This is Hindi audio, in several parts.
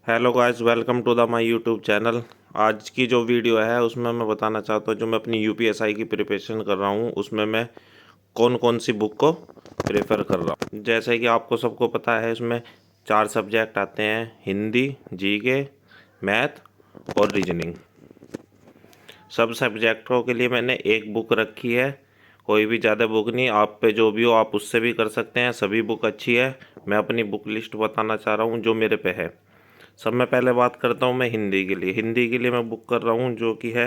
Hello guys, welcome to the my YouTube channel. आज की जो वीडियो है उसमें मैं बताना चाहता हूँ जो मैं अपनी यूपीएसआई की प्रिपरेशन कर रहा हूँ उसमें मैं कौन कौन सी बुक को प्रेफर कर रहा हूँ। जैसे कि आपको सबको पता है इसमें 4 सब्जेक्ट आते हैं: हिंदी, जीके, मैथ और रीजनिंग। सब सब्जेक्टों के लिए मैंने एक बुक रखी है, कोई भी ज़्यादा बुक नहीं। आप पे जो भी हो आप उससे भी कर सकते हैं, सभी बुक अच्छी है। मैं अपनी बुक लिस्ट बताना चाह रहा हूँ जो मेरे पे है। सब में पहले बात करता हूँ मैं हिंदी के लिए मैं बुक कर रहा हूँ जो कि है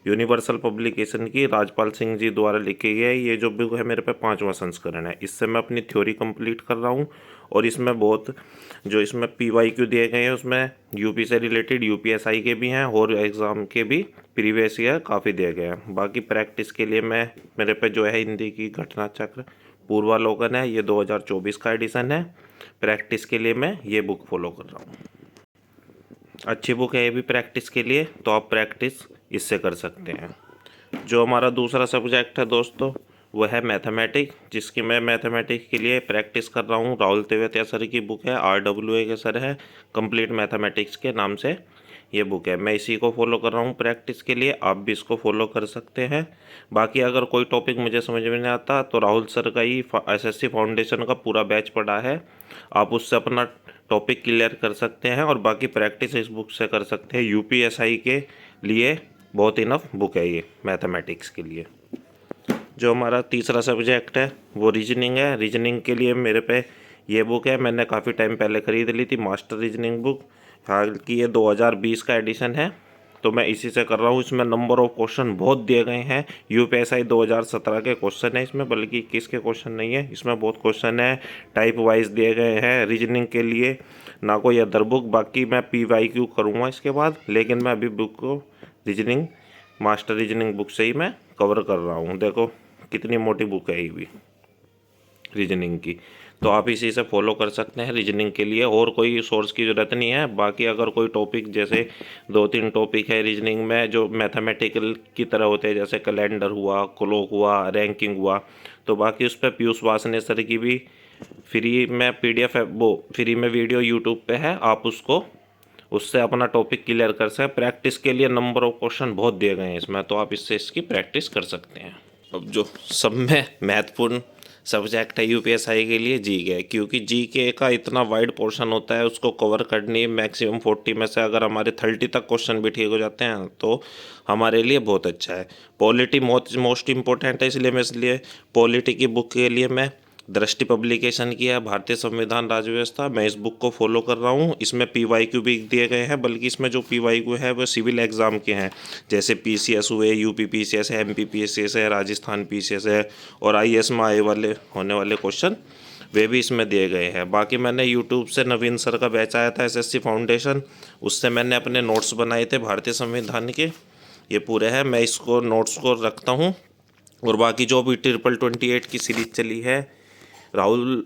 यूनिवर्सल पब्लिकेशन की, राजपाल सिंह जी द्वारा लिखी गई है। ये जो बुक है मेरे पे 5वां संस्करण है। इससे मैं अपनी थ्योरी कंप्लीट कर रहा हूँ और इसमें बहुत जो इसमें PYQ दिए गए हैं उसमें यूपी से रिलेटेड यूपीएसआई के भी हैं और एग्ज़ाम के भी प्रीवियस ईयर काफ़ी दिए गए हैं। बाकी प्रैक्टिस के लिए मैं मेरे पे जो है हिंदी की घटना चक्र पूर्वालोकन है, ये 2024 का एडिशन है। प्रैक्टिस के लिए मैं ये बुक फॉलो कर रहा हूँ। अच्छी बुक है ये भी प्रैक्टिस के लिए, तो आप प्रैक्टिस इससे कर सकते हैं। जो हमारा दूसरा सब्जेक्ट है दोस्तों वो है मैथमेटिक्स, जिसकी मैं मैथमेटिक्स के लिए प्रैक्टिस कर रहा हूँ। राहुल तेवतिया सर की बुक है, RWA के सर है, कंप्लीट मैथमेटिक्स के नाम से ये बुक है। मैं इसी को फॉलो कर रहा हूँ प्रैक्टिस के लिए, आप भी इसको फॉलो कर सकते हैं। बाकी अगर कोई टॉपिक मुझे समझ में नहीं आता तो राहुल सर का ही SSC फाउंडेशन का पूरा बैच पड़ा है, आप उससे अपना टॉपिक क्लियर कर सकते हैं और बाकी प्रैक्टिस इस बुक से कर सकते हैं। यूपीएसआई के लिए बहुत इनफ बुक है ये मैथमेटिक्स के लिए। जो हमारा तीसरा सब्जेक्ट है वो रीजनिंग है। रीजनिंग के लिए मेरे पे ये बुक है, मैंने काफ़ी टाइम पहले ख़रीद ली थी, मास्टर रीजनिंग बुक। हालांकि ये 2020 का एडिशन है, तो मैं इसी से कर रहा हूँ। इसमें नंबर ऑफ क्वेश्चन बहुत दिए गए हैं। यूपीएसआई 2017 के क्वेश्चन है इसमें, बल्कि 21 के क्वेश्चन नहीं है इसमें, बहुत क्वेश्चन है। टाइप वाइज दिए गए हैं रीजनिंग के लिए, ना कोई अदर बुक। बाकी मैं PYQ करूँगा इसके बाद, लेकिन मैं अभी बुक को रीजनिंग मास्टर रीजनिंग बुक से ही मैं कवर कर रहा हूँ। देखो कितनी मोटी बुक है ये भी रीजनिंग की, तो आप इसी से फॉलो कर सकते हैं रीजनिंग के लिए। और कोई सोर्स की ज़रूरत नहीं है। बाकी अगर कोई टॉपिक, जैसे 2-3 टॉपिक है रीजनिंग में जो मैथमेटिकल की तरह होते हैं, जैसे कैलेंडर हुआ, क्लॉक हुआ, रैंकिंग हुआ, तो बाकी उस पर पीयूष वासने सर की भी फ्री में PDF है, वो फ्री में वीडियो यूट्यूब पे है, आप उसको उससे अपना टॉपिक क्लियर कर सकते हैं। प्रैक्टिस के लिए नंबर ऑफ क्वेश्चन बहुत दिए गए हैं इसमें, तो आप इससे इसकी प्रैक्टिस कर सकते हैं। अब जो सब में महत्वपूर्ण सब्जेक्ट है यूपीएसआई के लिए जीके, क्योंकि जीके का इतना वाइड पोर्शन होता है, उसको कवर करनी मैक्सिमम 40 में से अगर हमारे 30 तक क्वेश्चन भी ठीक हो जाते हैं तो हमारे लिए बहुत अच्छा है। पॉलिटी मोस्ट इम्पोर्टेंट है, इसलिए पॉलिटी की बुक के लिए मैं दृष्टि पब्लिकेशन की है, भारतीय संविधान राज्य व्यवस्था, मैं इस बुक को फॉलो कर रहा हूँ। इसमें PYQ भी दिए गए हैं, बल्कि इसमें जो PYQ है वो सिविल एग्ज़ाम के हैं, जैसे PCS हुए, UP PCS है, MP PCS है, राजस्थान PCS है, और IAS में आए वाले होने वाले क्वेश्चन वे भी इसमें दिए गए हैं। बाकी मैंने यूट्यूब से नवीन सर का बैच आया था SSC फाउंडेशन, उससे मैंने अपने नोट्स बनाए थे भारतीय संविधान के, ये पूरे हैं। मैं इसको नोट्स को रखता हूँ। और बाकी जो भी 28 की सीरीज चली है, राहुल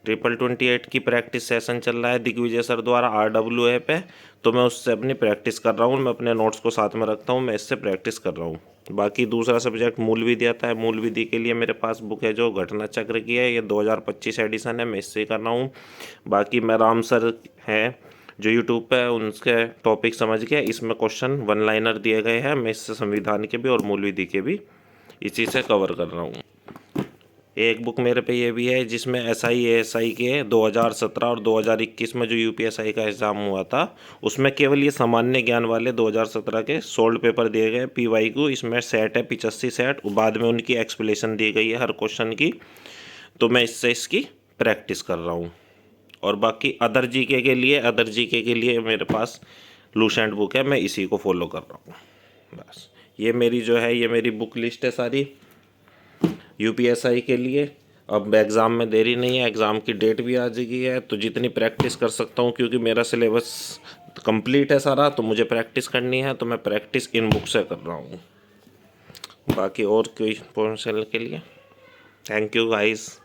28 की प्रैक्टिस सेशन चल रहा है दिग्विजय सर द्वारा RWA पे, तो मैं उससे अपनी प्रैक्टिस कर रहा हूँ। मैं अपने नोट्स को साथ में रखता हूँ, मैं इससे प्रैक्टिस कर रहा हूँ। बाकी दूसरा सब्जेक्ट मूल विधि आता है। मूल विधि के लिए मेरे पास बुक है जो घटना चक्र की है, ये 2025 एडिशन है, मैं इससे कर रहा हूँ। बाकी मैं राम सर हैं जो यूट्यूब पे उनके टॉपिक समझ के इसमें क्वेश्चन 1 लाइनर दिए गए हैं, मैं इससे संविधान के भी और मूल विधि के भी इसी से कवर कर रहा हूँ। एक बुक मेरे पे ये भी है जिसमें SI ASI के 2017 और 2021 में जो UPSI का एग्ज़ाम हुआ था, उसमें केवल ये सामान्य ज्ञान वाले 2017 के सोल्ड पेपर दिए गए PYQ। इसमें सेट है 85 सेट, बाद में उनकी एक्सप्लेनेशन दी गई है हर क्वेश्चन की, तो मैं इससे इसकी प्रैक्टिस कर रहा हूँ। और बाकी अदर जीके के लिए मेरे पास लूसेंट बुक है, मैं इसी को फॉलो कर रहा हूँ। बस ये मेरी जो है, ये मेरी बुक लिस्ट है सारी यूपीएसआई के लिए। अब एग्ज़ाम में देरी नहीं है, एग्ज़ाम की डेट भी आ चुकी है, तो जितनी प्रैक्टिस कर सकता हूँ, क्योंकि मेरा सिलेबस कंप्लीट है सारा, तो मुझे प्रैक्टिस करनी है, तो मैं प्रैक्टिस इन बुक से कर रहा हूँ। बाकी और कोई क्वेश्चन के लिए थैंक यू गाइस।